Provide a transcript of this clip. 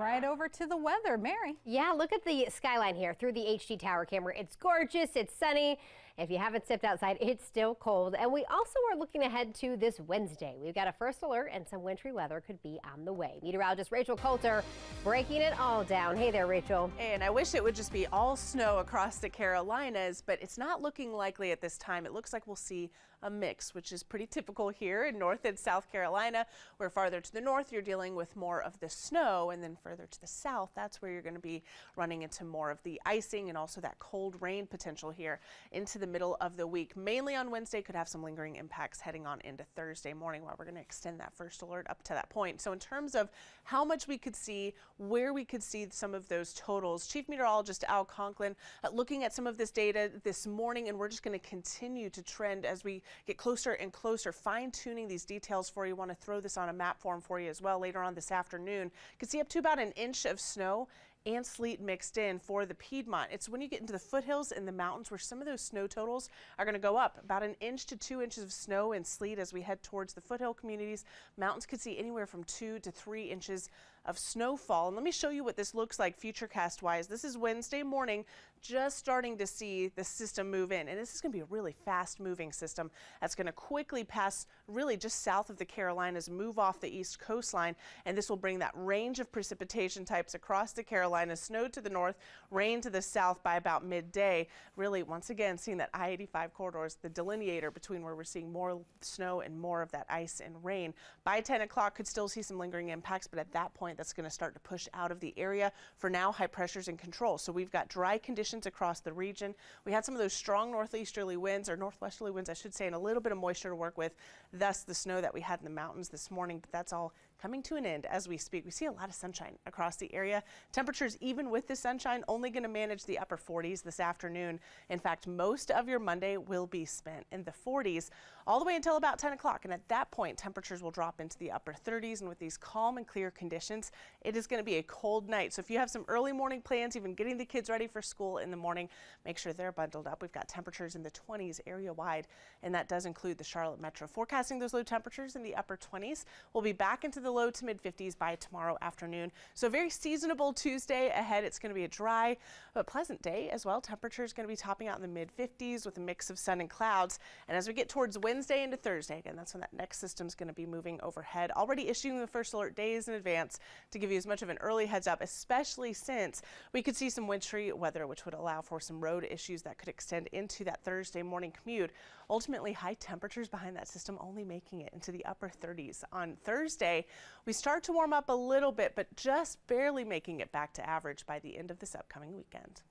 right over to the weather. Mary. Yeah, look at the skyline here through the HD tower camera. It's gorgeous. It's sunny. If you haven't stepped outside, it's still cold. And we also are looking ahead to this Wednesday. We've got a first alert and some wintry weather could be on the way. Meteorologist Rachel Coulter breaking it all down. Hey there, Rachel. And I wish it would just be all snow across the Carolinas, but it's not looking likely at this time. It looks like we'll see a mix, which is pretty typical here in North and South Carolina, where farther to the north you're dealing with more of the snow, and then further to the south, that's where you're going to be running into more of the icing and also that cold rain potential here into the middle of the week. Mainly on Wednesday, could have some lingering impacts heading on into Thursday morning, while we're going to extend that first alert up to that point. So in terms of how much we could see, where we could see some of those totals, Chief Meteorologist Al Conklin looking at some of this data this morning, and we're just going to continue to trend as we get closer and closer, fine-tuning these details for you. Want to throw this on a map form for you as well later on this afternoon. You can see up to about an inch of snow and sleet mixed in for the Piedmont. It's when you get into the foothills and the mountains where some of those snow totals are going to go up. About an inch to 2 inches of snow and sleet as we head towards the foothill communities. Mountains could see anywhere from 2 to 3 inches of snowfall. And let me show you what this looks like futurecast wise. This is Wednesday morning, just starting to see the system move in. And this is going to be a really fast moving system that's going to quickly pass really just south of the Carolinas, move off the east coastline. And this will bring that range of precipitation types across the Carolinas, snow to the north, rain to the south by about midday. Really, once again, seeing that I-85 corridor is the delineator between where we're seeing more snow and more of that ice and rain. By 10 o'clock, could still see some lingering impacts, but at that point, that's going to start to push out of the area. For now, high pressure's in control. So we've got dry conditions across the region. We had some of those strong northeasterly winds, or northwesterly winds, I should say, and a little bit of moisture to work with, thus the snow that we had in the mountains this morning, but that's all coming to an end as we speak. We see a lot of sunshine across the area. Temperatures, even with the sunshine, only going to manage the upper 40s this afternoon. In fact, most of your Monday will be spent in the 40s all the way until about 10 o'clock. And at that point, temperatures will drop into the upper 30s. And with these calm and clear conditions, it is going to be a cold night. So if you have some early morning plans, even getting the kids ready for school in the morning, make sure they're bundled up. We've got temperatures in the 20s area wide, and that does include the Charlotte metro. Forecasting those low temperatures in the upper 20s. We'll be back into the low to mid 50s by tomorrow afternoon. So a very seasonable Tuesday ahead. It's going to be a dry but pleasant day as well. Temperatures going to be topping out in the mid 50s with a mix of sun and clouds. And as we get towards Wednesday into Thursday, again, that's when that next system is going to be moving overhead. Already issuing the first alert days in advance to give you as much of an early heads up, especially since we could see some wintry weather, which would allow for some road issues that could extend into that Thursday morning commute. Ultimately, high temperatures behind that system only making it into the upper 30s. On Thursday, we start to warm up a little bit, but just barely making it back to average by the end of this upcoming weekend.